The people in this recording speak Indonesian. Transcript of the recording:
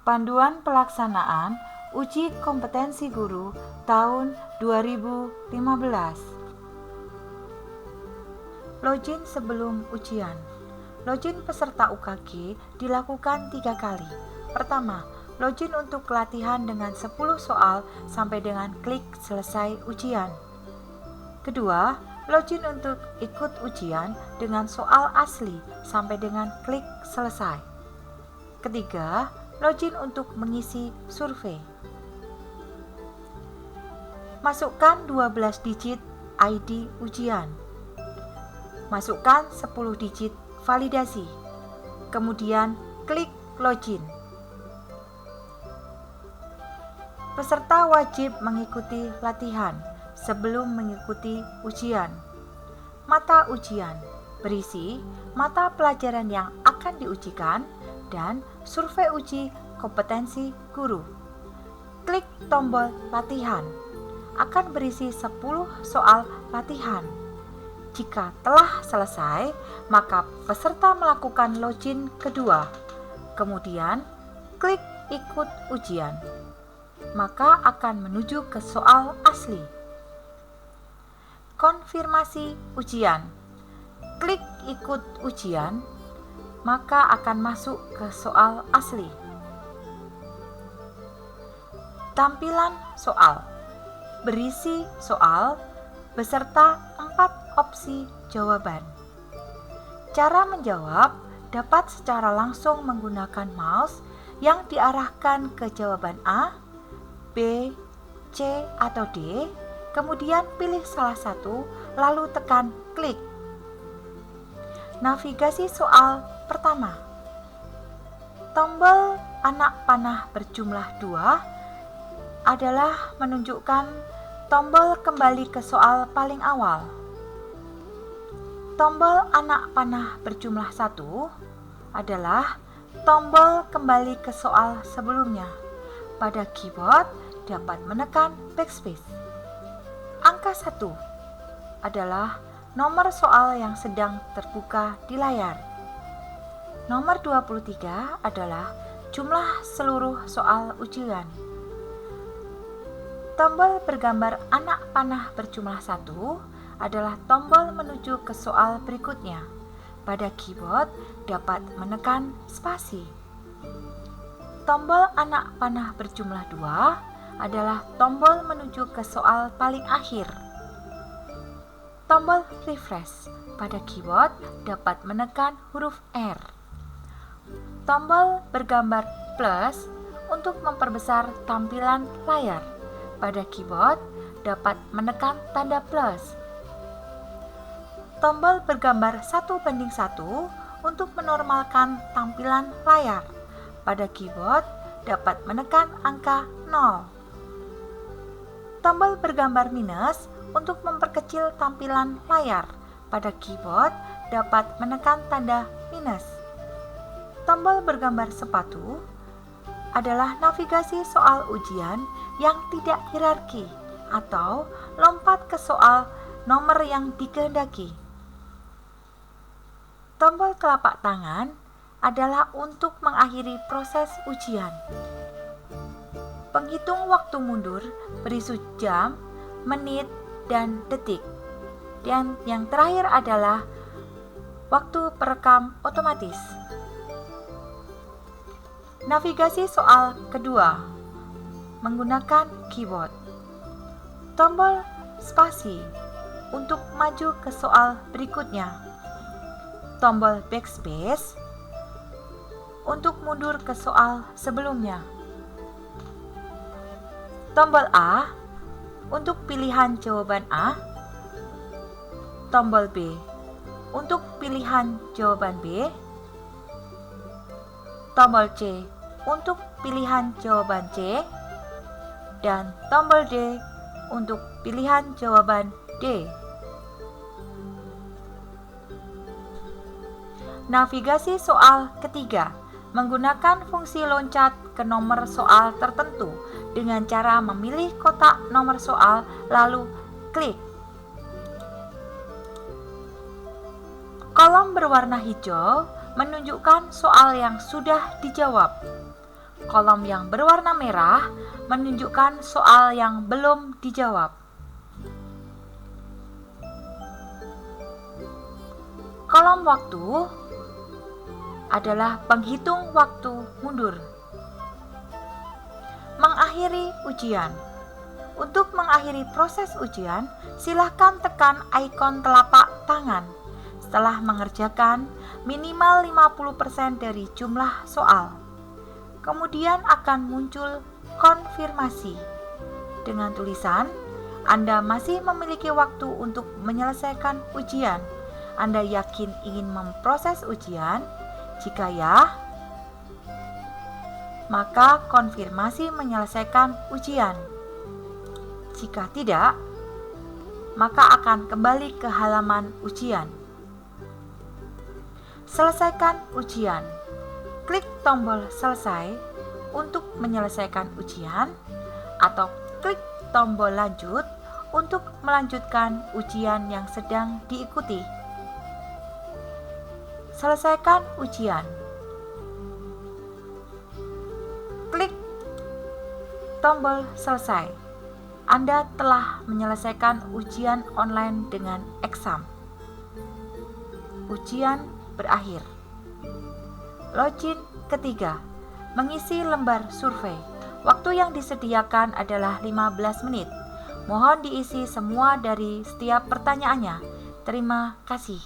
Panduan pelaksanaan uji kompetensi guru tahun 2015. Login sebelum ujian. Login peserta UKG dilakukan 3 kali. Pertama, login untuk latihan dengan 10 soal sampai dengan klik selesai ujian. Kedua, login untuk ikut ujian dengan soal asli sampai dengan klik selesai. Ketiga, login untuk mengisi survei. Masukkan 12 digit ID ujian. Masukkan 10 digit validasi. Kemudian klik login. Peserta wajib mengikuti latihan sebelum mengikuti ujian. Mata ujian berisi mata pelajaran yang akan diujikan dan survei uji kompetensi guru. Klik tombol latihan. Akan berisi 10 soal latihan. Jika telah selesai, maka peserta melakukan login kedua. Kemudian, klik ikut ujian. Maka akan menuju ke soal asli. Konfirmasi ujian. Klik ikut ujian, maka akan masuk ke soal asli. Tampilan soal. Berisi soal beserta 4 opsi jawaban. Cara menjawab dapat secara langsung menggunakan mouse yang diarahkan ke jawaban A, B, C, atau D, kemudian pilih salah satu, lalu tekan klik. Navigasi soal pertama. Tombol anak panah berjumlah 2 adalah menunjukkan tombol kembali ke soal paling awal. Tombol anak panah berjumlah 1 adalah tombol kembali ke soal sebelumnya. Pada keyboard dapat menekan backspace. Angka 1 adalah nomor soal yang sedang terbuka di layar. Nomor 23 adalah jumlah seluruh soal ujian. Tombol bergambar anak panah berjumlah 1 adalah tombol menuju ke soal berikutnya. Pada keyboard dapat menekan spasi. Tombol anak panah berjumlah 2 adalah tombol menuju ke soal paling akhir. Tombol refresh pada keyboard dapat menekan huruf R. Tombol bergambar plus untuk memperbesar tampilan layar. Pada keyboard dapat menekan tanda plus. Tombol bergambar 1:1 untuk menormalkan tampilan layar. Pada keyboard dapat menekan angka 0. Tombol bergambar minus untuk memperkecil tampilan layar. Pada keyboard dapat menekan tanda minus. Tombol bergambar sepatu adalah navigasi soal ujian yang tidak hierarki atau lompat ke soal nomor yang dikehendaki. Tombol telapak tangan adalah untuk mengakhiri proses ujian. Penghitung waktu mundur berisi jam, menit, dan detik. Dan yang terakhir adalah waktu perekam otomatis. Navigasi soal kedua menggunakan keyboard. Tombol spasi untuk maju ke soal berikutnya. Tombol backspace untuk mundur ke soal sebelumnya. Tombol A untuk pilihan jawaban A. Tombol B untuk pilihan jawaban B. Tombol C untuk pilihan jawaban C. Dan tombol D untuk pilihan jawaban D. Navigasi soal ketiga menggunakan fungsi loncat ke nomor soal tertentu dengan cara memilih kotak nomor soal lalu klik. Kolom berwarna hijau menunjukkan soal yang sudah dijawab. Kolom yang berwarna merah menunjukkan soal yang belum dijawab. Kolom waktu adalah penghitung waktu mundur. Mengakhiri ujian. Untuk mengakhiri proses ujian, silakan tekan ikon telapak tangan setelah mengerjakan minimal 50% dari jumlah soal. Kemudian akan muncul konfirmasi dengan tulisan, Anda masih memiliki waktu untuk menyelesaikan ujian. Anda yakin ingin memproses ujian? Jika ya, maka konfirmasi menyelesaikan ujian. Jika tidak, maka akan kembali ke halaman ujian. Selesaikan ujian. Klik tombol selesai untuk menyelesaikan ujian atau klik tombol lanjut untuk melanjutkan ujian yang sedang diikuti. Selesaikan ujian. Klik tombol selesai. Anda telah menyelesaikan ujian online dengan Exam. Ujian berakhir. Login ketiga, mengisi lembar survei. Waktu yang disediakan adalah 15 menit. Mohon diisi semua dari setiap pertanyaannya. Terima kasih.